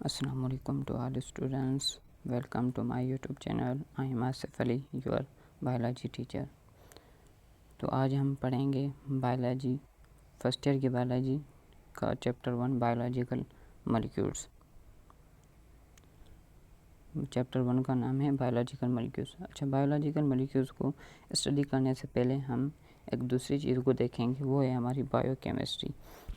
Assalamualaikum to all students. Welcome to my YouTube channel. I am Asif Ali, your biology teacher. तो आज हम पढ़ेंगे biology first year की biology का chapter 1 biological molecules. Chapter 1 का नाम है बायोलॉजिकल मॉलिक्यूल्स। अच्छा, बायोलॉजिकल मॉलिक्यूल्स को स्टडी करने से पहले हम एक दूसरी चीज़ को देखेंगे, वो है हमारी बायोकेमिस्ट्री।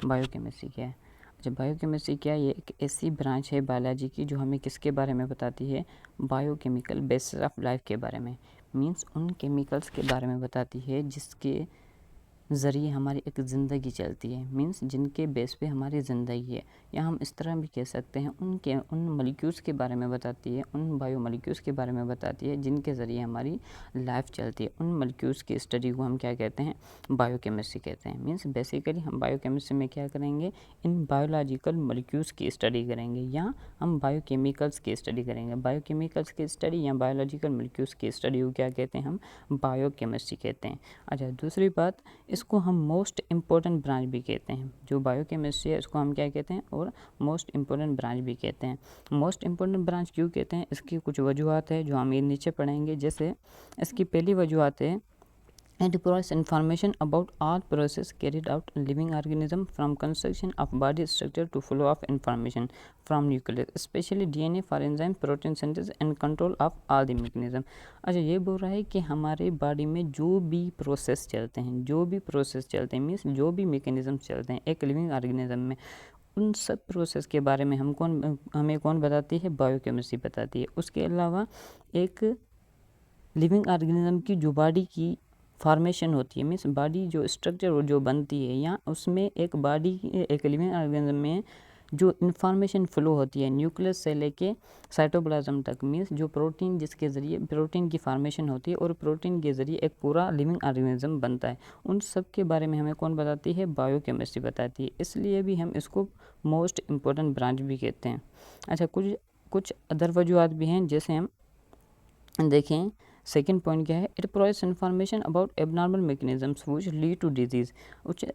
बायोकेमिस्ट्री क्या है? अच्छा, बायोकेमिस्ट्री क्या है? ये एक ऐसी ब्रांच है बायोलॉजी की जो हमें किसके बारे में बताती है? बायोकेमिकल बेसिस ऑफ लाइफ के बारे में। मींस उन केमिकल्स के बारे में बताती है जिसके ज़रिए हमारी एक ज़िंदगी चलती है, मींस जिनके बेस पे हमारी ज़िंदगी है, या हम इस तरह भी कह सकते हैं उन मॉलिक्यूल्स के बारे में बताती है, उन बायो मॉलिक्यूल्स के बारे में बताती है जिनके ज़रिए हमारी लाइफ चलती है। उन मॉलिक्यूल्स की स्टडी को हम क्या कहते हैं? बायोकेमिस्ट्री कहते हैं। मींस बेसिकली हम बायोकेमिस्ट्री में क्या करेंगे? इन बायोलॉजिकल मॉलिक्यूल्स की स्टडी करेंगे, या हम बायोकेमिकल्स की स्टडी करेंगे। बायोकेमिकल्स की स्टडी या बायोलॉजिकल मॉलिक्यूल्स की स्टडी को क्या कहते हैं? हम बायोकेमिस्ट्री कहते हैं। अच्छा, दूसरी बात, इसको हम मोस्ट इम्पोर्टेंट ब्रांच भी कहते हैं। जो बायोकेमिस्ट्री है इसको हम क्या कहते हैं? और मोस्ट इम्पोर्टेंट ब्रांच भी कहते हैं। मोस्ट इम्पोर्टेंट ब्रांच क्यों कहते हैं? इसकी कुछ वजूहत है जो हम ये नीचे पढ़ेंगे। जैसे इसकी पहली वजूहत है, it provides information about all process carried out in living organism from construction of body structure to flow of information from nucleic, especially DNA for enzyme protein synthesis and control of all the mechanism। अच्छा, ये बोल रहा है कि हमारे body में जो भी प्रोसेस चलते हैं मीन्स जो भी मैकेनिज्म चलते हैं एक लिविंग ऑर्गेनिज्म में, उन सब प्रोसेस के बारे में हमें कौन बताती है? बायोकेमिस्ट्री बताती है। उसके अलावा एक लिविंग ऑर्गेनिज्म की जो बॉडी की फॉर्मेशन होती है, मीन्स बॉडी जो स्ट्रक्चर जो बनती है, या उसमें एक लिविंग ऑर्गेनिज्म में जो इन्फॉर्मेशन फ्लो होती है न्यूक्लियस से लेके साइटोप्लाज्म तक, मीन्स जो प्रोटीन जिसके ज़रिए प्रोटीन की फॉर्मेशन होती है और प्रोटीन के ज़रिए एक पूरा लिविंग ऑर्गेनिज्म बनता है, उन सब के बारे में हमें कौन बताती है? बायोकेमिस्ट्री बताती है। इसलिए भी हम इसको मोस्ट इम्पोर्टेंट ब्रांच भी कहते हैं। अच्छा, कुछ अदर वजूहत भी हैं। जैसे हम देखें, सेकेंड पॉइंट क्या है? It provides information about abnormal mechanisms which lead to disease.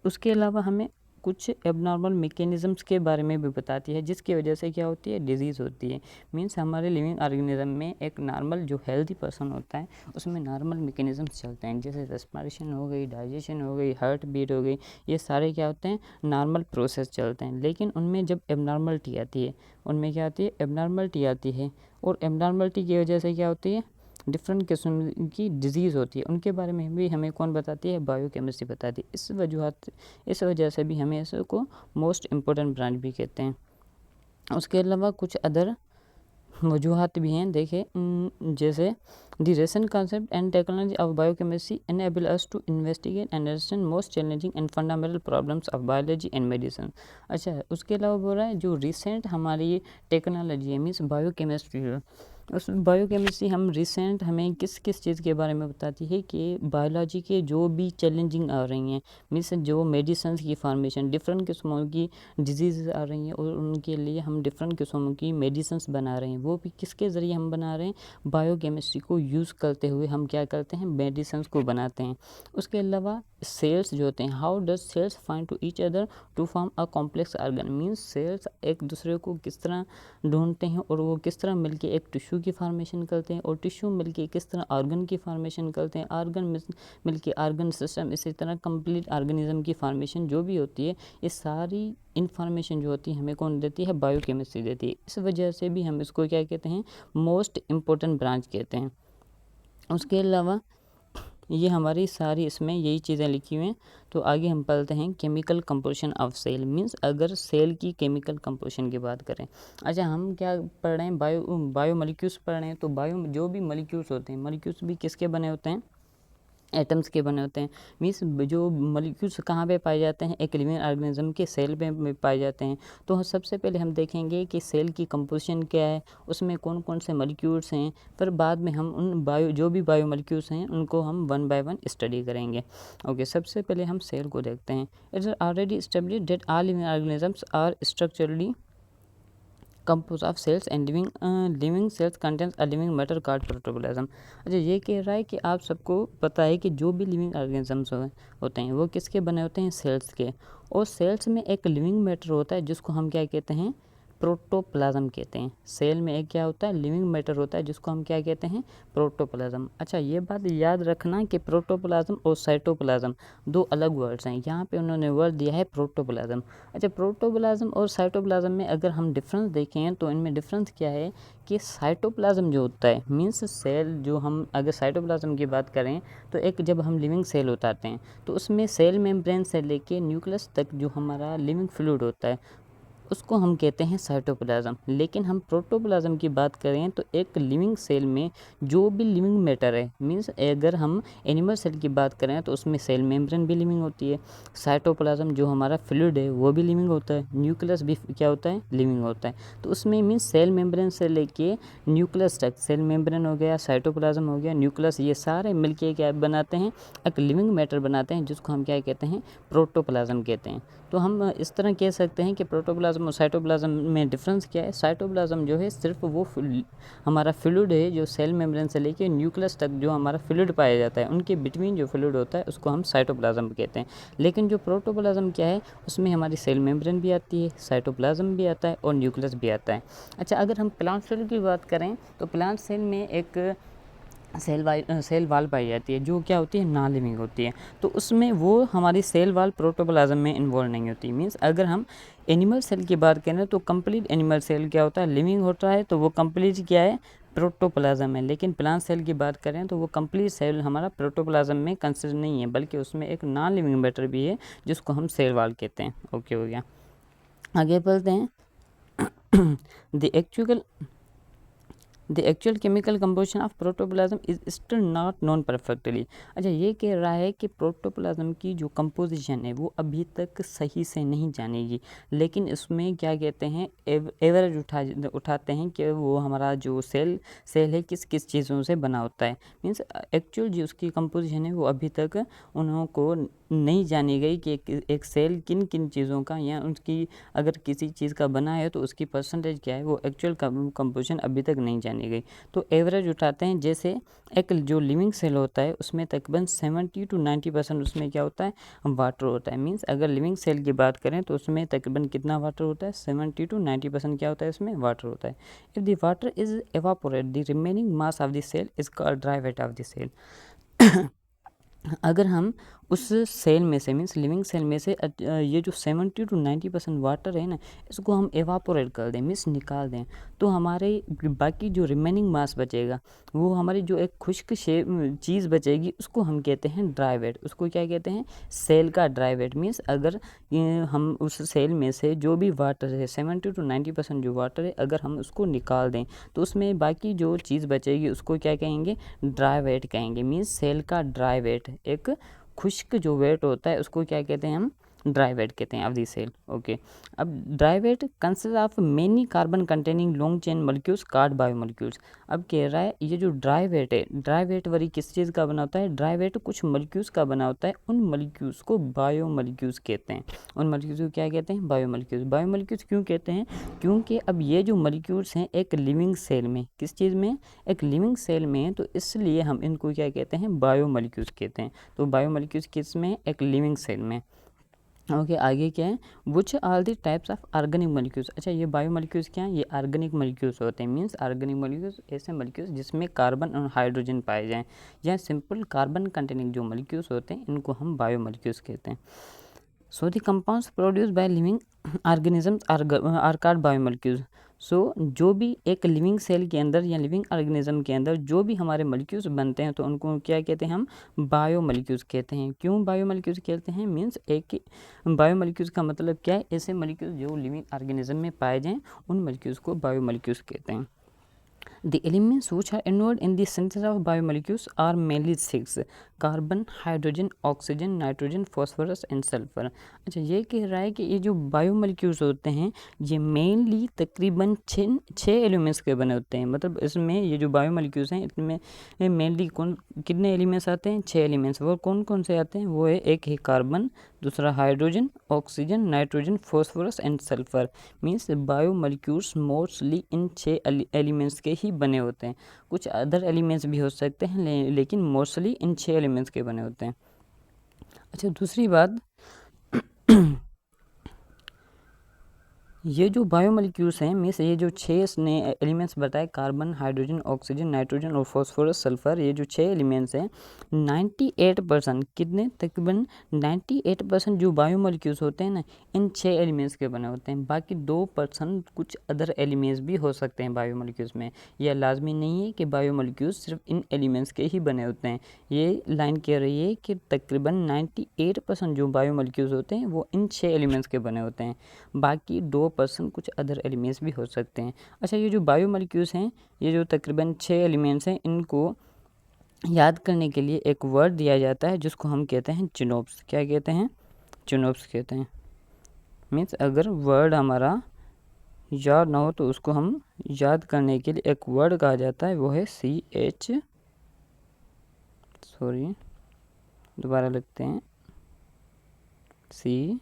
उसके अलावा हमें कुछ एबनॉर्मल मैकेनिज्म्स के बारे में भी बताती है जिसकी वजह से क्या होती है? डिजीज़ होती है। मींस हमारे लिविंग ऑर्गेनिज्म में एक नॉर्मल जो हेल्दी पर्सन होता है उसमें नॉर्मल मैकेनिज्म्स चलते हैं, जैसे रेस्पिरेशन हो गई, डाइजेशन हो गई, हार्ट बीट हो गई, ये सारे क्या होते हैं? नॉर्मल प्रोसेस चलते हैं। लेकिन उनमें जब एबनॉर्मलिटी आती है, उनमें क्या आती है? एबनॉर्मलिटी आती है, और एबनॉर्मलिटी की वजह से क्या होती है? डिफरेंट किस्म की डिजीज़ होती है। उनके बारे में भी हमें कौन बताती है? बायोकेमिस्ट्री बताती है। इस वजह से भी हमें इसको मोस्ट इम्पोर्टेंट ब्रांच भी कहते हैं। उसके अलावा कुछ अदर वजूहत भी हैं। देखें, जैसे the recent concept and technology of biochemistry enable us to investigate and understand most challenging and fundamental problems of biology and medicine. अच्छा, उसके अलावा बोल रहा है जो रिसेंट हमारी टेक्नोलॉजी है, मीन्स बायोकेमिस्ट्री है, उस बायोकेमिस्ट्री हमें किस किस चीज़ के बारे में बताती है कि बायोलॉजी के जो भी चैलेंजिंग आ रही हैं, मीन्स जो मेडिसिन की फॉर्मेशन, डिफरेंट किस्मों की डिजीज़ आ रही हैं और उनके लिए हम डिफरेंट किस्मों की मेडिसिन बना रहे हैं, वो भी किसके ज़रिए हम बना रहे हैं? बायोकेमिस्ट्री को यूज़ करते हुए हम क्या करते हैं? मेडिसिन को बनाते हैं। उसके अलावा सेल्स जो होते हैं, how does cells find to each other to form a complex organ. Means cells एक दूसरे को किस तरह ढूंढते हैं और वो किस तरह मिलके एक टिश्यू की फॉर्मेशन करते हैं, और टिश्यू मिलके किस तरह ऑर्गन की फॉर्मेशन करते हैं, ऑर्गन मिलके ऑर्गन सिस्टम, इसी तरह कंप्लीट ऑर्गेनिज्म की फॉर्मेशन जो भी होती है, ये सारी इन्फॉर्मेशन जो होती है हमें कौन देती है? बायोकेमिस्ट्री देती है। इस वजह से भी हम इसको क्या कहते हैं? मोस्ट इम्पोर्टेंट ब्रांच कहते हैं। उसके अलावा ये हमारी सारी इसमें यही चीज़ें लिखी हुई हैं। तो आगे हम पढ़ते हैं chemical composition of cell. Means अगर सेल की केमिकल कंपोजिशन की बात करें, अच्छा हम क्या पढ़ रहे हैं? बायो मॉलिक्यूल्स पढ़ रहे हैं। तो बायो जो भी मॉलिक्यूल्स होते हैं, मॉलिक्यूल्स भी किसके बने होते हैं? एटम्स के बने होते हैं। मीन्स जो मॉलिक्यूल्स कहाँ पे पाए जाते हैं? एक लिविंग ऑर्गेनिज्म के सेल में पाए जाते हैं। तो सबसे पहले हम देखेंगे कि सेल की कंपोजिशन क्या है, उसमें कौन कौन से मॉलिक्यूल्स हैं, फिर बाद में हम उन जो भी बायो मॉलिक्यूल्स हैं उनको हम वन बाय वन स्टडी करेंगे। ओके, सबसे पहले हम सेल को देखते हैं। It's already established that all living organisms are structurally compose of cells and living cells contains a living matter called protoplasm. अच्छा, ये कह रहा है कि आप सबको पता है कि जो भी लिविंग ऑर्गेनिजम्स होते हैं वो किसके बने होते हैं? सेल्स के। और सेल्स में एक लिविंग मैटर होता है जिसको हम क्या कहते हैं? प्रोटोप्लाज्म कहते हैं। सेल में एक क्या होता है, लिविंग मैटर होता है जिसको हम क्या कहते हैं, प्रोटोप्लाज्म। अच्छा, ये बात याद रखना कि प्रोटोप्लाज्म और साइटोप्लाज्म दो अलग वर्ड्स हैं। यहाँ पे उन्होंने वर्ड दिया है प्रोटोप्लाज्म। अच्छा, प्रोटोप्लाज्म और साइटोप्लाज्म में अगर हम डिफरेंस देखें तो इनमें डिफरेंस क्या है कि साइटोप्लाज्म जो होता है मीन्स सेल, जो हम अगर साइटोप्लाज्म की बात करें तो एक जब हम लिविंग सेल उतारते हैं तो उसमें सेल मेम्ब्रेन से लेके न्यूक्लियस तक जो हमारा लिविंग फ्लूइड होता है उसको हम कहते हैं साइटोप्लाज्म। लेकिन हम प्रोटोप्लाज्म की बात करें तो एक लिविंग सेल में जो भी लिविंग मैटर है, मीन्स अगर हम एनिमल सेल की बात करें तो उसमें सेल मेम्ब्रेन भी लिविंग होती है, साइटोप्लाज्म जो हमारा फ्लूइड है वो भी लिविंग होता है, न्यूक्लियस भी क्या होता है, लिविंग होता है। तो उसमें मीन्स सेल मेम्ब्रेन से लेके न्यूक्लियस तक, सेल मेम्ब्रेन हो गया, साइटोप्लाज्म हो गया, न्यूक्लियस, ये सारे मिलके क्या बनाते हैं, एक लिविंग मैटर बनाते हैं जिसको हम क्या कहते हैं, प्रोटोप्लाज्म कहते हैं। तो हम इस तरह कह सकते हैं कि प्रोटोप्लाज्म और साइटोप्लाज्म में डिफरेंस क्या है। साइटोप्लाज्म जो है सिर्फ वो हमारा फ्लूइड है जो सेल मेम्ब्रेन से लेके न्यूक्लियस तक जो हमारा फ्लूइड पाया जाता है, उनके बिटवीन जो फ्लूइड होता है उसको हम साइटोप्लाज्म कहते हैं। लेकिन जो प्रोटोप्लाज्म क्या है, उसमें हमारी सेल मेम्ब्रेन भी आती है, साइटोप्लाज्म भी आता है और न्यूक्लियस भी आता है। अच्छा, अगर हम प्लांट सेल की बात करें तो प्लांट सेल में एक सेल वाल पाई जाती है जो क्या होती है, नॉन लिविंग होती है। तो उसमें वो हमारी सेल वाल प्रोटोप्लाज्म में इन्वॉल्व नहीं होती। मीन्स अगर हम एनिमल सेल की बात करें तो कंप्लीट एनिमल सेल क्या होता है, लिविंग होता है, तो वो कंप्लीट क्या है, प्रोटोप्लाज्म है। लेकिन प्लांट सेल की बात करें तो वो कंप्लीट सेल हमारा प्रोटोप्लाज्म में कंसिडर नहीं है, बल्कि उसमें एक नॉन लिविंग मैटर भी है जिसको हम सेल वाल कहते हैं। ओके, हो गया। आगे बढ़ते हैं। The actual chemical composition of protoplasm is still not known perfectly। अच्छा, ये कह रहा है कि प्रोटोप्लाज्म की जो कंपोजिशन है वो अभी तक सही से नहीं जानेगी, लेकिन इसमें क्या कहते हैं, एवरेज उठाते हैं कि वो हमारा जो सेल है किस किस चीज़ों से बना होता है। मीन्स एक्चुअल जो उसकी कंपोजिशन है वो अभी तक उन्हों को नहीं जानी गई कि एक सेल किन किन चीज़ों का, या उसकी अगर किसी चीज़ का बना है तो उसकी परसेंटेज क्या है, वो एक्चुअल कंपोजिशन अभी तक नहीं जानी गई। तो एवरेज उठाते हैं, जैसे एक जो लिविंग सेल होता है उसमें तकरीबन 70 to 90% उसमें क्या होता है, वाटर होता है। मीन्स अगर लिविंग सेल की बात करें तो उसमें तकरीबन कितना वाटर होता है, 70 to 90% क्या होता है, उसमें वाटर होता है। If the water is evaporate the remaining mass of the cell is called dry weight of the cell. अगर हम उस सेल में से, मीन्स लिविंग सेल में से ये जो 70 to 90% वाटर है ना, इसको हम एवापोरेट कर दें, मीन्स निकाल दें, तो हमारे बाकी जो रिमेनिंग मास बचेगा वो हमारी जो एक खुश्क चीज़ बचेगी उसको हम कहते हैं ड्राई वेट। उसको क्या कहते हैं, सेल का ड्राई वेट। मीन्स अगर हम उस सेल में से जो भी वाटर है 70 to 90% जो वाटर है, अगर हम उसको निकाल दें तो उसमें बाकी जो चीज़ बचेगी उसको क्या कहेंगे, ड्राई वेट कहेंगे। मीन्स सेल का ड्राई वेट, एक खुश्क जो वेट होता है उसको क्या कहते हैं, हम ड्राई वेट कहते हैं ऑफ द सेल। ओके, अब dry weight consist of many carbon containing long chain molecules called biomolecules. अब कह रहा है ये जो ड्राई वेट है, ड्राई वेट वरी किस चीज़ का बना होता है, ड्राई वेट कुछ मॉलिक्यूल्स का बना होता है, उन मॉलिक्यूल्स को बायोमॉलिक्यूल्स कहते हैं। उन मॉलिक्यूल्स को क्या कहते हैं, बायोमॉलिक्यूल्स। बायोमॉलिक्यूल्स क्यों कहते हैं, क्योंकि अब ये जो मॉलिक्यूल्स हैं एक लिविंग सेल में, किस चीज़ में, एक लिविंग सेल में, तो इसलिए हम इनको क्या कहते हैं, बायोमॉलिक्यूल्स कहते हैं। तो बायोमॉलिक्यूल्स किस में, एक लिविंग सेल में। ओके, आगे क्या है, which are the types of organic molecules. अच्छा, ये बायोमॉलिक्यूल्स क्या हैं, ये ऑर्गेनिक मॉलिक्यूल्स होते हैं। मीन्स ऑर्गेनिक मॉलिक्यूल्स ऐसे मॉलिक्यूल्स जिसमें कार्बन और हाइड्रोजन पाए जाएं, या सिंपल कार्बन कंटेनिंग जो मॉलिक्यूल्स होते हैं इनको हम बायोमॉलिक्यूल्स कहते हैं। So the compounds produced by living organisms are called biomolecules. So जो भी एक लिविंग सेल के अंदर या लिविंग ऑर्गेनिज्म के अंदर जो भी हमारे मॉलिक्यूल्स बनते हैं तो उनको क्या कहते हैं, हम बायोमॉलिक्यूल्स कहते हैं। क्यों बायोमॉलिक्यूल्स कहते हैं, मीन्स एक बायोमॉलिक्यूल्स का मतलब क्या है, ऐसे मॉलिक्यूल्स जो लिविंग ऑर्गेनिज्म में पाए जाएं उन मॉलिक्यूल्स को बायोमॉलिक्यूल्स कहते हैं। The elements which are involved in the synthesis of biomolecules are mainly 6: carbon, hydrogen, oxygen, nitrogen, phosphorus and sulphur. अच्छा, ये कह रहा है कि ये जो बायोमोलिक्यूल्स होते हैं ये मेनली तकरीबन छः एलिमेंट्स के बने होते हैं। मतलब इसमें ये जो बायोमोलिक्यूल्स हैं इसमें मेनली कितने एलिमेंट्स आते हैं, 6 एलिमेंट्स। वो कौन कौन से आते हैं, वो है, एक है कार्बन, दूसरा hydrogen, oxygen, nitrogen, phosphorus and sulphur. Means biomolecules mostly in 6 elements के ही बने होते हैं। कुछ अदर एलिमेंट्स भी हो सकते हैं लेकिन मोस्टली इन 6 एलिमेंट्स के बने होते हैं। अच्छा, दूसरी बात ये जो बायोमोलिक्यूल्स हैं मीन्स ये जो 6 इसने एलिमेंट्स बताए, कार्बन, हाइड्रोजन, ऑक्सीजन, नाइट्रोजन और फॉस्फोरस, सल्फर, ये जो 6 एलिमेंट्स हैं 98% कितने तकरीबन 98% जो बायोमोलिक्यूल्स होते हैं ना इन 6 एलिमेंट्स के बने होते हैं। बाकी 2% कुछ अदर एलिमेंट्स भी हो सकते हैं बायोमोलिक्यूल्स में। यह लाजमी नहीं है कि बायोमोलिक्यूल्स सिर्फ इन एलिमेंट्स के ही बने होते हैं। ये लाइन कह रही है कि तकरीबन 98% जो बायोमोलिक्यूल्स होते हैं वो इन 6 एलिमेंट्स के बने होते हैं। बाकी 2% कुछ अदर एलिमेंट्स भी हो सकते हैं। अच्छा, ये जो बायोमोलिक्यूल्स हैं ये जो तकरीबन 6 एलिमेंट्स हैं इनको याद करने के लिए एक वर्ड दिया जाता है जिसको हम कहते हैं चिनोप्स। क्या कहते हैं? चिनोप्स कहते हैं। मीन्स अगर वर्ड हमारा याद ना हो तो उसको हम याद करने के लिए एक वर्ड कहा जाता है, वो है दोबारा लिखते हैं CHNOPS,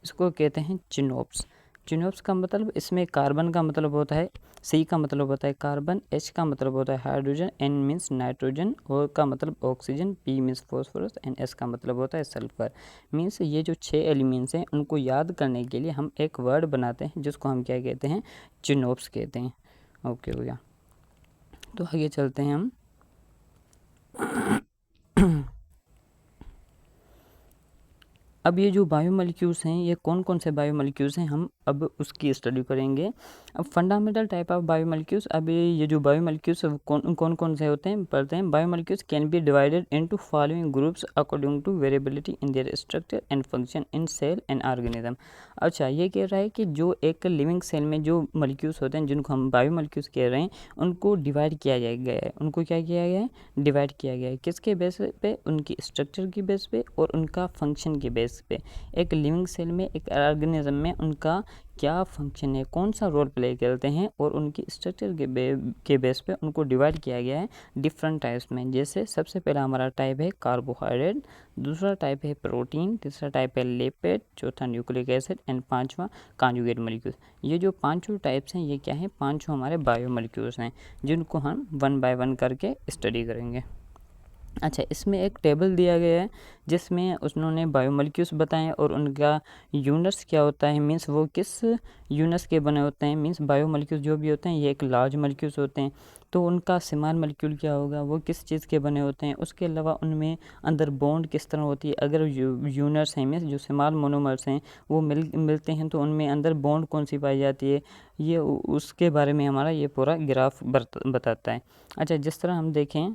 इसको कहते हैं चिनोप्स। चिनोप्स का मतलब इसमें कार्बन का मतलब होता है, C का मतलब होता है कार्बन, H का मतलब होता है hydrogen, N means nitrogen, O का मतलब oxygen, P means phosphorus and S का मतलब होता है सल्फर। मीन्स ये जो 6 एलिमेंट्स हैं उनको याद करने के लिए हम एक वर्ड बनाते हैं जिसको हम क्या कहते हैं? चिनोप्स कहते हैं। ओके हो गया, तो आगे चलते हैं हम। अब ये जो बायोमोलिक्यूल्स हैं ये कौन कौन से बायोमोलिक्यूल्स हैं हम अब उसकी स्टडी करेंगे। अब फंडामेंटल टाइप ऑफ बायोमोलिक्यूल्स, अब ये जो बायोमोलिक्यूल्स कौन कौन से होते हैं पढ़ते हैं। Biomolecules can be divided into following groups according to variability in their structure and function in cell and organism. अच्छा, ये कह रहा है कि जो एक लिविंग सेल में जो मोलिक्यूल्स होते हैं जिनको हम बायोमोलिक्यूल्स कह रहे हैं उनको डिवाइड किया गया है। उनको क्या किया गया है? डिवाइड किया गया है। किसके बेस पे? उनकी स्ट्रक्चर की बेस पे और उनका फंक्शन के बेस पे। एक लिविंग सेल में, एक ऑर्गेनिज्म में उनका क्या फंक्शन है, कौन सा रोल प्ले करते हैं और उनकी स्ट्रक्चर के बेस पे उनको डिवाइड किया गया है डिफरेंट टाइप्स में। जैसे सबसे पहला हमारा टाइप है कार्बोहाइड्रेट, दूसरा टाइप है प्रोटीन, तीसरा टाइप है लिपिड, चौथा न्यूक्लिक एसिड एंड पांचवा कॉन्जुगेट मॉलिक्यूल्स। ये जो पांचों टाइप्स हैं ये क्या है? पांचों हमारे बायोमोलिक्यूल्स हैं जिनको हम 1 बाय 1 करके स्टडी करेंगे। अच्छा, इसमें एक टेबल दिया गया है जिसमें उन्होंने बायोमोलिक्यूल्स बताएं और उनका यूनिट्स क्या होता है, मीन्स वो किस यूनिट्स के बने होते हैं। मीन्स बायोमोलिक्यूल्स जो भी होते हैं ये एक लार्ज मोलिक्यूल्स होते हैं, तो उनका स्मॉल मोलिक्यूल क्या होगा, वो किस चीज़ के बने होते हैं। उसके अलावा उनमें अंदर बॉन्ड किस तरह होती है। अगर यूनिट्स हैं मीन्स जो स्मॉल मोनोमर्स हैं वो मिलते हैं तो उनमें अंदर बॉन्ड कौन सी पाई जाती है, ये उसके बारे में हमारा ये पूरा ग्राफ बताता है। अच्छा, जिस तरह हम देखें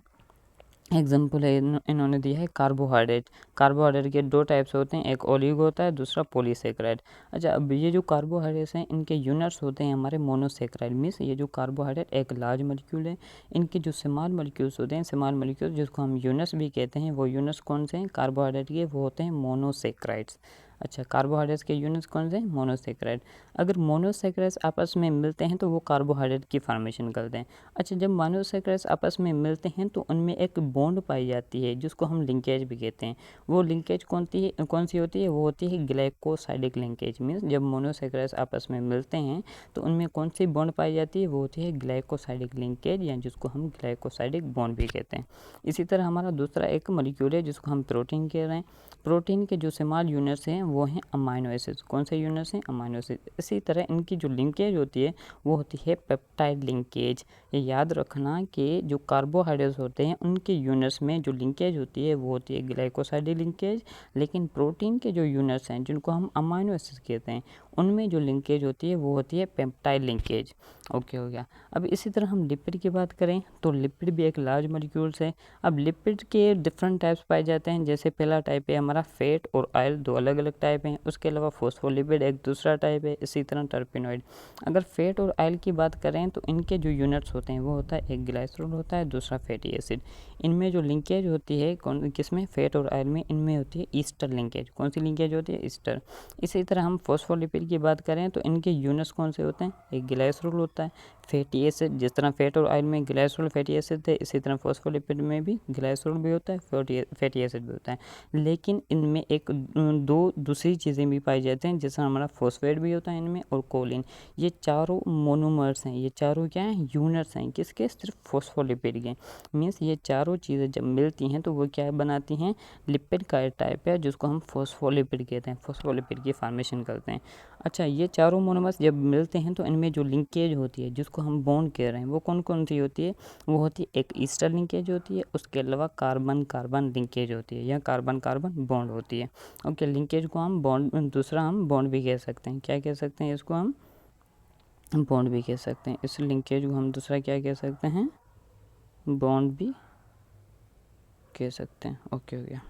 एग्जाम्पल है इन्होंने दिया है कार्बोहाइड्रेट। कार्बोहाइड्रेट के 2 टाइप्स होते हैं, एक ओलिगो होता है, दूसरा पॉलीसेकेराइड। अच्छा, अब ये जो कार्बोहाइड्रेट्स हैं इनके यूनिट्स होते हैं हमारे मोनोसेकेराइड। मीन्स ये जो कार्बोहाइड्रेट एक लार्ज मॉलिक्यूल है, इनके जो स्मॉल मॉलिक्यूल्स होते हैं, स्मॉल मॉलिक्यूल जिसको हम यूनिट्स भी कहते हैं, वो यूनिट्स कौन से हैं कार्बोहाइड्रेट के? वो होते हैं मोनोसेकेराइड्स। अच्छा, कार्बोहाइड्रेट्स के यूनिट्स कौन से हैं? मोनोसेकेराइड। अगर मोनोसेकेराइड्स आपस में मिलते हैं तो वो कार्बोहाइड्रेट की फॉर्मेशन करते हैं। अच्छा, जब मोनोसेकेराइड्स आपस में मिलते हैं तो उनमें एक बॉन्ड पाई जाती है जिसको हम लिंकेज भी कहते हैं। वो लिंकेज कौन सी होती है? वो होती है ग्लाइकोसाइडिक लिंकेज। मीन्स जब मोनोसेकेराइड्स आपस में मिलते हैं तो उनमें कौन सी बॉन्ड पाई जाती है? वो होती है ग्लाइकोसाइडिक लिंकेज, या जिसको हम ग्लाइकोसाइडिक बॉन्ड भी कहते हैं। इसी तरह हमारा दूसरा एक मॉलिक्यूल है जिसको हम प्रोटीन कह रहे हैं। प्रोटीन के जो स्मॉल यूनिट्स हैं वो हैं अमाइनो एसिड्स। कौन से यूनिट्स हैं? Amino acid. इसी तरह इनकी जो लिंकेज होती है वो होती है पेप्टाइड लिंकेज। ये याद रखना कि जो कार्बोहाइड्रेट्स होते हैं उनके यूनिट्स में जो लिंकेज होती है वो होती है ग्लाइकोसाइडिक लिंकेज, लेकिन प्रोटीन के जो यूनिट्स हैं जिनको हम अमाइनो एसिड्स कहते हैं उनमें जो लिंकेज होती है वो होती है पेप्टाइड लिंकेज। ओके हो गया। अब इसी तरह हम लिपिड की बात करें तो लिपिड भी एक लार्ज मॉलिक्यूल्स है। अब लिपिड के डिफरेंट टाइप्स पाए जाते हैं। जैसे पहला टाइप है हमारा फैट और ऑयल, 2 अलग अलग टाइप हैं। उसके अलावा फॉस्फोलिपिड एक दूसरा टाइप है। इसी तरह टर्पेनॉइड। अगर फैट और ऑयल की बात करें तो इनके जो यूनिट्स होते हैं वो होता है एक ग्लाइसरॉल होता है, दूसरा फैटी एसिड। इनमें जो लिंकेज होती है किसमें? फैट और ऑयल में। इनमें होती है ईस्टर लिंकेज। कौन सी लिंकेज होती है? ईस्टर। इसी तरह हम फॉस्फोलिपिड की बात करें तो इनके यूनिट्स कौन से होते हैं? एक ग्लाइसरॉल होता है, फैटी एसिड, जिस तरह फैट और ऑयल में ग्लाइसोल फैटी एसिड है, इसी तरह फॉस्फोलिपिड में भी ग्लाइसोल भी होता है, फैटी एसिड भी होता है। लेकिन इनमें एक दो दूसरी चीज़ें भी पाई जाती हैं, जैसा हमारा फॉस्फेट भी होता है इनमें, और कोलिन। ये चारों मोनोमर्स हैं, ये चारों क्या हैं, यूनिट्स हैं, किसके, सिर्फ फॉस्फोलिपिड के। मीन्स ये चारों चीज़ें जब मिलती हैं तो वो क्या बनाती हैं, लिपिड का टाइप है जिसको हम फॉस्फोलिपिड कहते हैं, फॉस्फोलिपिड की फॉर्मेशन करते हैं। अच्छा, ये चारों मोनोमर्स जब मिलते हैं तो इनमें जो लिंकेज होती है, जिसको हम बॉन्ड कह रहे हैं, वो कौन कौन सी होती है, वो होती है एक ईस्टर लिंकेज होती है, उसके अलावा कार्बन कार्बन लिंकेज होती है, या कार्बन कार्बन बॉन्ड होती है। ओके, लिंकेज को हम बॉन्ड, दूसरा हम बॉन्ड भी कह सकते हैं। क्या कह सकते हैं इसको, हम बॉन्ड भी कह सकते हैं। इस लिंकेज को हम दूसरा क्या कह सकते हैं, बॉन्ड भी कह सकते हैं। ओके हो गया।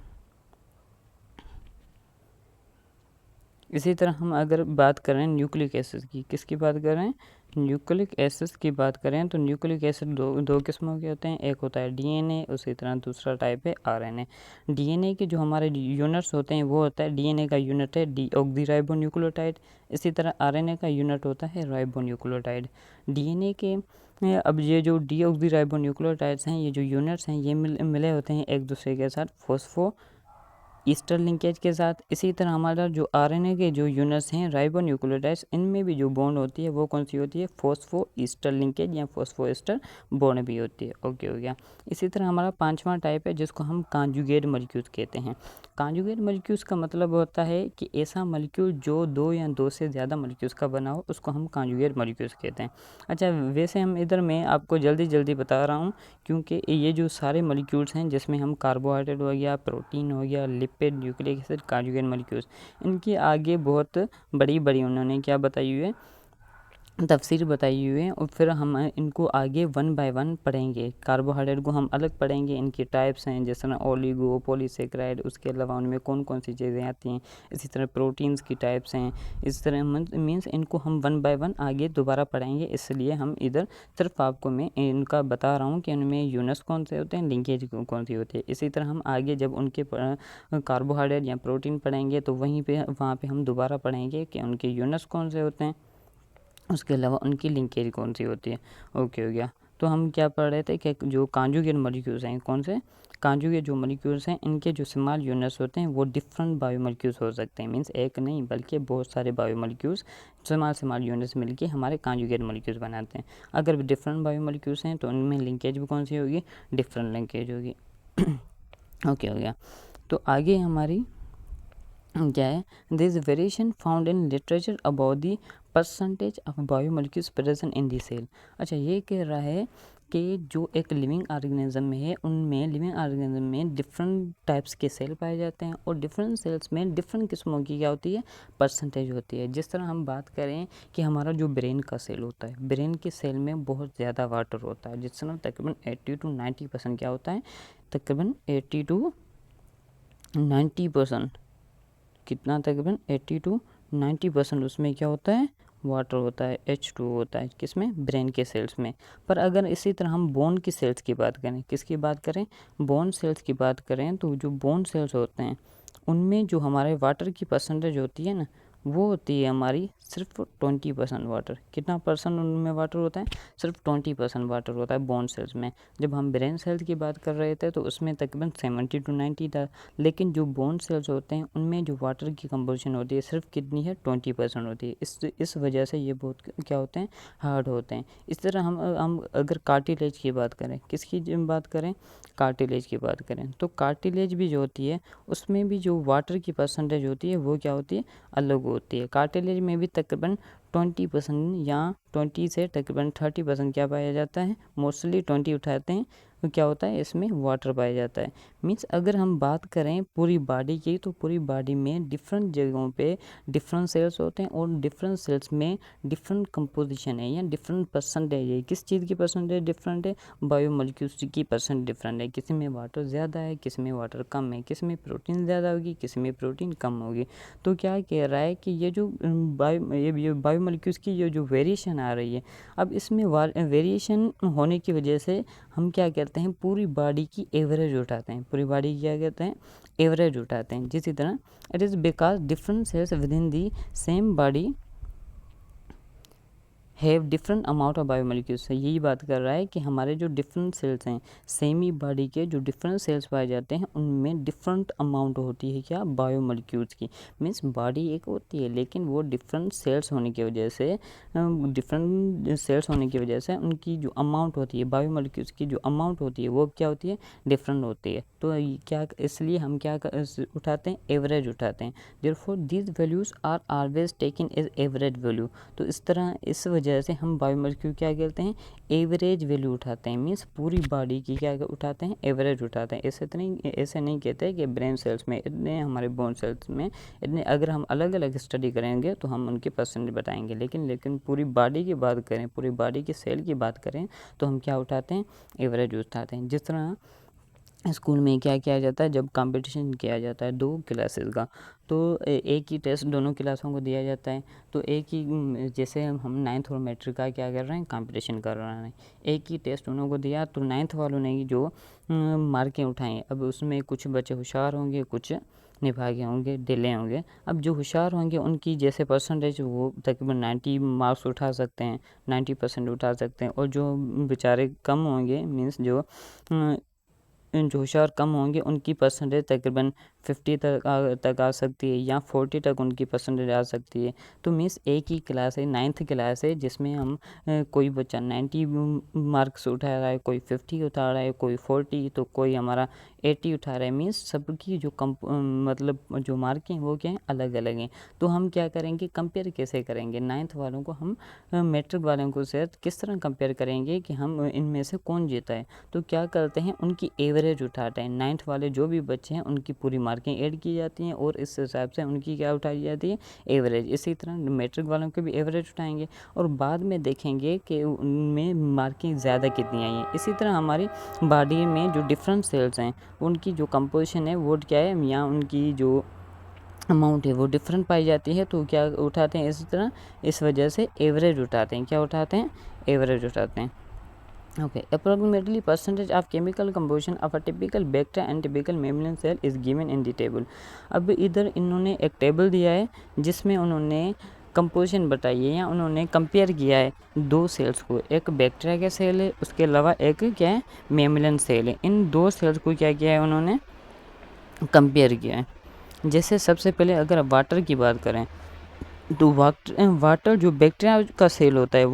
इसी तरह हम अगर बात करें न्यूक्लिक एसिड की, किसकी बात करें, न्यूक्लिक एसिड की बात करें, तो न्यूक्लिक एसिड दो किस्मों के होते हैं। एक होता है डीएनए, उसी तरह दूसरा टाइप है आरएनए। डीएनए के जो हमारे यूनिट्स होते हैं वो होता है, डीएनए का यूनिट है डीऑक्सीराइबोन्यूक्लियोटाइड। इसी तरह आरएनए का यूनिट होता है राइबोन्यूक्लियोटाइड। डीएनए के अब ये जो डीऑक्सीराइबोन्यूक्लियोटाइड्स हैं, ये जो यूनिट्स हैं, ये मिले होते हैं एक दूसरे के साथ फॉस्फो ईस्टर लिंकेज के साथ। इसी तरह हमारा जो आरएनए के जो यूनिट्स हैं राइबोन्यूक्लियोटाइड्स, इनमें भी जो बॉन्ड होती है वो कौन सी होती है, फॉस्फो ईस्टर लिंकेज या फॉस्फो ईस्टर बॉन्ड भी होती है। ओके हो गया। इसी तरह हमारा पांचवा टाइप है जिसको हम कॉन्जुगेट मॉलिक्यूल्स कहते हैं। कॉन्जुगेट मॉलिक्यूल्स का मतलब होता है कि ऐसा मॉलिक्यूल जो दो या दो से ज़्यादा मॉलिक्यूल्स का बना हो, उसको हम कॉन्जुगेट मॉलिक्यूल्स कहते हैं। अच्छा, वैसे हम इधर मैं आपको जल्दी जल्दी बता रहा हूँ, क्योंकि ये जो सारे मॉलिक्यूल्स हैं, जिसमें हम कार्बोहाइड्रेट हो गया, प्रोटीन हो गया, lipid, nucleic acid, conjugate molecules, इनकी आगे बहुत बड़ी बड़ी उन्होंने क्या बताई हुई है, तफसीर बताई हुई है। और फिर हम इनको आगे वन बाय वन पढ़ेंगे। कार्बोहाइड्रेट को हम अलग पढ़ेंगे, इनकी टाइप्स हैं, जैसे ना ओलिगो, पॉलीसेकेराइड, उसके अलावा उनमें कौन कौन सी चीज़ें आती हैं। इसी तरह प्रोटीन्स की टाइप्स हैं। इस तरह मीन्स इनको हम वन बाय वन आगे दोबारा पढ़ेंगे, इसलिए हम इधर सिर्फ आपको मैं इनका बता रहा हूँ कि उनमें यूनिट्स कौन से होते हैं, लिंकेज कौन सी होती है। इसी तरह हम आगे जब उनके कार्बोहाइड्रेट या प्रोटीन पढ़ेंगे तो वहाँ पे हम दोबारा पढ़ेंगे कि उनके यूनिट्स कौन से होते हैं, उसके अलावा उनकी लिंकेज कौन सी होती है। ओके हो गया। तो हम क्या पढ़ रहे थे कि जो कॉन्जुगेट मॉलिक्यूल्स हैं, कौन से कॉन्जुगेट जो मॉलिक्यूल्स हैं, इनके जो स्मॉल यूनिट्स होते हैं वो डिफरेंट बायोमॉलिक्यूल्स हो सकते हैं। मींस एक नहीं बल्कि बहुत सारे बायोमॉलिक्यूल्स स्मॉल यूनिट्स मिलके हमारे कॉन्जुगेट मॉलिक्यूल्स बनाते हैं। अगर डिफरेंट बायोमॉलिक्यूल्स हैं तो उनमें लिंकेज भी कौन सी होगी, डिफरेंट लिंकेज होगी। ओके हो गया। तो आगे हमारी क्या है, this variation found in literature about the percentage of biomolecules present in the cell. अच्छा, ये कह रहा है कि जो एक लिविंग ऑर्गेनिज्म में है, उनमें लिविंग ऑर्गेनिज्म में डिफरेंट टाइप्स के सेल पाए जाते हैं, और डिफरेंट सेल्स में डिफरेंट किस्मों की क्या होती है, परसेंटेज होती है। जिस तरह हम बात करें कि हमारा जो ब्रेन का सेल होता है, ब्रेन के सेल में बहुत ज़्यादा वाटर होता है, जिस तरह तकरीबन 80 to 90% क्या होता है, तकरीबन 80 to 90%, कितना, तकरीबन 80 to 90% उसमें क्या होता है, वाटर होता है, H2 होता है, किसमें, ब्रेन के सेल्स में। पर अगर इसी तरह हम बोन की सेल्स की बात करें, किसकी बात करें, बोन सेल्स की बात करें, तो जो बोन सेल्स होते हैं उनमें जो हमारे वाटर की परसेंटेज होती है ना, वो होती है हमारी सिर्फ 20% वाटर। कितना परसेंट उनमें वाटर होता है, सिर्फ 20% वाटर होता है बोन सेल्स में। जब हम ब्रेन सेल्स की बात कर रहे थे तो उसमें तकरीबन 70 to 90 था, लेकिन जो बोन सेल्स होते हैं उनमें जो वाटर की कंपोजिशन होती है सिर्फ कितनी है, 20% होती है। इस वजह से ये बहुत क्या होते हैं, हार्ड होते हैं। इस तरह हम अगर कार्टिलेज की बात करें, किसकी बात करें, कार्टिलेज की बात करें, तो कार्टिलेज भी जो होती है उसमें भी जो वाटर की परसेंटेज होती है वो क्या होती है, अलग होती है। कार्टिलेज में भी तकरीबन 20% या 20 से तकरीबन 30% क्या पाया जाता है, मोस्टली 20 उठाते हैं, तो क्या होता है, इसमें वाटर पाया जाता है। मीन्स अगर हम बात करें पूरी बॉडी की, तो पूरी बॉडी में डिफरेंट जगहों पे डिफरेंट सेल्स होते हैं, और डिफरेंट सेल्स में डिफरेंट कंपोजिशन है या डिफरेंट परसेंटेज है। किस चीज़ की परसेंटेज डिफरेंट है, बायोमॉलिक्यूल्स की परसेंट डिफरेंट है। किसी में वाटर ज़्यादा है, किसी में वाटर कम है, किसी में प्रोटीन ज़्यादा होगी, किसी में प्रोटीन कम होगी। तो क्या कह रहा है कि ये जो बायोमॉलिक्यूल्स की जो वेरिएशन आ रही है, अब इसमें वेरिएशन होने की वजह से हम क्या कहते हैं, पूरी बॉडी की एवरेज उठाते हैं, पूरी बॉडी क्या कहते हैं, एवरेज उठाते हैं। जिसी तरह it is because different cells with in the same body have different amount of biomolecules. यही बात कर रहा है कि हमारे जो डिफरेंट सेल्स हैं, सेम ही बॉडी के जो डिफरेंट सेल्स पाए जाते हैं उनमें डिफरेंट अमाउंट होती है क्या, बायोमोलिक्यूल्स की। मीन्स बॉडी एक होती है लेकिन वो डिफरेंट सेल्स होने की वजह से उनकी जो अमाउंट होती है, बायोमोलिक्यूल्स की जो अमाउंट होती है वो क्या होती है, डिफरेंट होती है। तो क्या, इसलिए हम क्या उठाते हैं, एवरेज उठाते हैं। Therefore these values are always taken as average value. तो इस वजह से हम बायोमोलिक्यूल क्या कहते हैं, एवरेज वैल्यू उठाते हैं। मीन्स पूरी बॉडी की क्या उठाते हैं, एवरेज उठाते हैं। ऐसे नहीं कहते कि ब्रेन सेल्स में इतने, हमारे बोन सेल्स में इतने। अगर हम अलग अलग स्टडी करेंगे तो हम उनके परसेंटेज बताएंगे, लेकिन पूरी बॉडी की बात करें, पूरी बॉडी की सेल की बात करें तो हम क्या उठाते हैं, एवरेज उठाते हैं। जिस तरह स्कूल में क्या किया जाता है, जब कंपटीशन किया जाता है 2 क्लासेस का, तो एक ही टेस्ट दोनों क्लासों को दिया जाता है। तो एक ही, जैसे हम 9th और मैट्रिक का क्या कर रहे हैं, कंपटीशन कर रहे हैं, एक ही टेस्ट उन्हों को दिया, तो 9th वालों ने जो मार्कें उठाई, अब उसमें कुछ बच्चे होशियार होंगे, कुछ निभागे होंगे, ढीले होंगे। अब जो होशियार होंगे उनकी जैसे परसेंटेज वो तकरीबन 90 मार्क्स उठा सकते हैं, 90% उठा सकते हैं। और जो बेचारे कम होंगे, मीन्स जो होशियार कम होंगे उनकी परसेंटेज तकरीबन 50 तक आ सकती है, या 40 तक उनकी परसेंटेज आ सकती है। तो मीन्स एक ही क्लास है, 9th क्लास है, जिसमें हम कोई बच्चा 90 मार्क्स उठा रहा है, कोई 50 उठा रहा है, कोई 40, तो कोई हमारा 80 उठा रहा है। मीन्स सबकी जो मतलब जो मार्कें वो क्या हैं, अलग अलग हैं। तो हम क्या करेंगे, कंपेयर कैसे करेंगे 9th वालों को, हम मैट्रिक वालों को से किस तरह कंपेयर करेंगे कि हम इनमें से कौन जीता है। तो क्या करते हैं, उनकी एवरेज उठाते हैं। 9th वाले जो भी बच्चे हैं उनकी पूरी मार्कें ऐड की जाती हैं और इस हिसाब से उनकी क्या उठाई जाती है, एवरेज। इसी तरह मैट्रिक वालों के भी एवरेज उठाएंगे और बाद में देखेंगे कि उनमें मार्कें ज़्यादा कितनी आई हैं। इसी तरह हमारी बॉडी में जो डिफरेंट सेल्स हैं उनकी जो कंपोजिशन है वो क्या है, या उनकी जो अमाउंट है वो डिफरेंट पाई जाती है। तो क्या उठाते हैं, इसी तरह इस वजह से एवरेज उठाते हैं। क्या उठाते हैं, एवरेज उठाते हैं। Okay, approximately percentage of chemical composition of a typical bacteria and typical mammalian cell is given in the table। अब इधर इन्होंने एक टेबल दिया है जिसमें उन्होंने कंपोजिशन बताई है, या उन्होंने कंपेयर किया है 2 सेल्स को। एक बैक्टीरिया का सेल है, उसके अलावा एक क्या है, मेमलियन सेल है। इन 2 सेल्स को क्या किया है, उन्होंने कंपेयर किया है। जैसे सबसे पहले अगर वाटर की बात करें तो वाटर जो बैक्टीरिया का सेल होता है,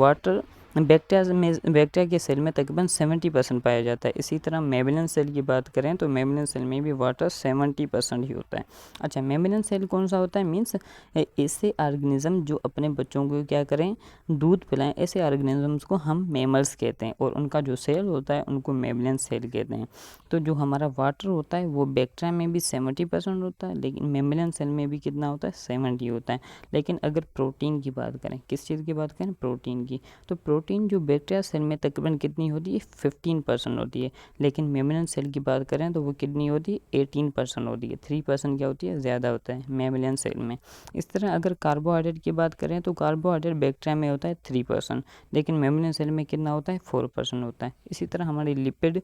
बैक्टीरिया के सेल में तकरीबन 70% पाया जाता है। इसी तरह मेमलियन सेल की बात करें तो मेमलियन सेल में भी वाटर 70% ही होता है। अच्छा, मेमलियन सेल कौन सा होता है, मीन्स ऐसे ऑर्गेनिज्म जो अपने बच्चों को क्या करें, दूध पिलाएं, ऐसे ऑर्गेनिजम्स को हम मेमल्स कहते हैं और उनका जो सेल होता है उनको मेमलियन सेल कहते हैं। तो जो हमारा वाटर होता है वो बैक्टीरिया में भी 70% होता है, लेकिन मेमलियन सेल में भी कितना होता है, 70 होता है। लेकिन अगर प्रोटीन की बात करें, किस चीज़ की बात करें, प्रोटीन की, तो प्रोटीन जो बैक्टीरिया सेल में तकरीबन कितनी होती है, 15% होती है। लेकिन मेमलियन सेल की बात करें तो वो कितनी होती है, 18% होती है। 3% क्या होती है, ज़्यादा होता है मेमलियन सेल में। इस तरह अगर कार्बोहाइड्रेट की बात करें तो कार्बोहाइड्रेट बैक्टीरिया में होता है 3%, लेकिन मेमलियन सेल में कितना होता है, 4% होता है। इसी तरह हमारी लिपिड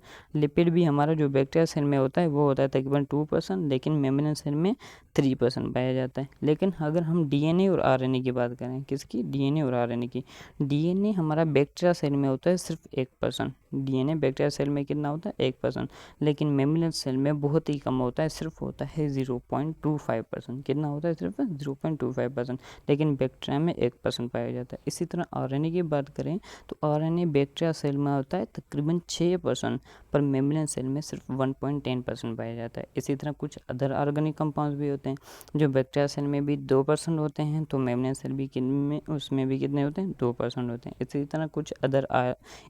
भी हमारा जो बैक्टीरिया सेल में होता है वो होता है तकरीबन 2%, लेकिन मेमलियन सेल में 3% पाया जाता है। लेकिन अगर हम डीएनए और आरएनए की बात करें, किसकी, डीएनए और आरएनए की, डीएनए हमारा बैक्टीरिया सेल में होता है सिर्फ 1%। डीएनए बैक्टीरिया सेल में कितना होता है, 1%, लेकिन मेमलियन सेल में बहुत ही कम होता है, सिर्फ होता है 0.25%। कितना होता है, सिर्फ 0.25%, लेकिन बैक्टीरिया में 1% पाया जाता है। इसी तरह आरएनए की बात करें तो आरएनए बैक्टीरिया सेल में होता है तकरीबन 6%, पर मेमलियन सेल में सिर्फ 1.10% पाया जाता है। इसी तरह कुछ अदर ऑर्गेनिक कंपाउंड्स भी होते हैं जो बैक्टीरिया सेल में भी 2% होते हैं, तो मेमलियन सेल भी उसमें भी कितने होते हैं, 2% होते हैं। इसी तरह कुछ अदर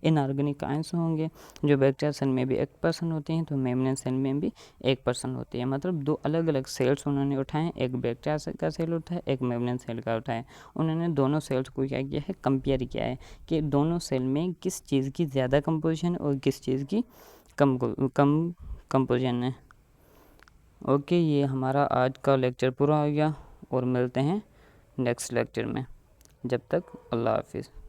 इनऑर्गेनिक आयंस होंगे जो बैक्टीरिया सेल में भी 1% होते हैं, तो मेमलियन सेल में भी 1% होती है। मतलब 2 अलग अलग सेल्स उन्होंने उठाए, एक बैक्टीरिया का सेल उठाया, एक मेमलियन सेल का उठाया। उन्होंने दोनों सेल्स को क्या किया है, कंपेयर किया है कि दोनों सेल में किस चीज़ की ज़्यादा कंपोजिशन और किस चीज़ की कम कंपोजिशन है। ओके, ये हमारा आज का लेक्चर पूरा हो गया और मिलते हैं नेक्स्ट लेक्चर में। जब तक अल्लाह हाफिज़।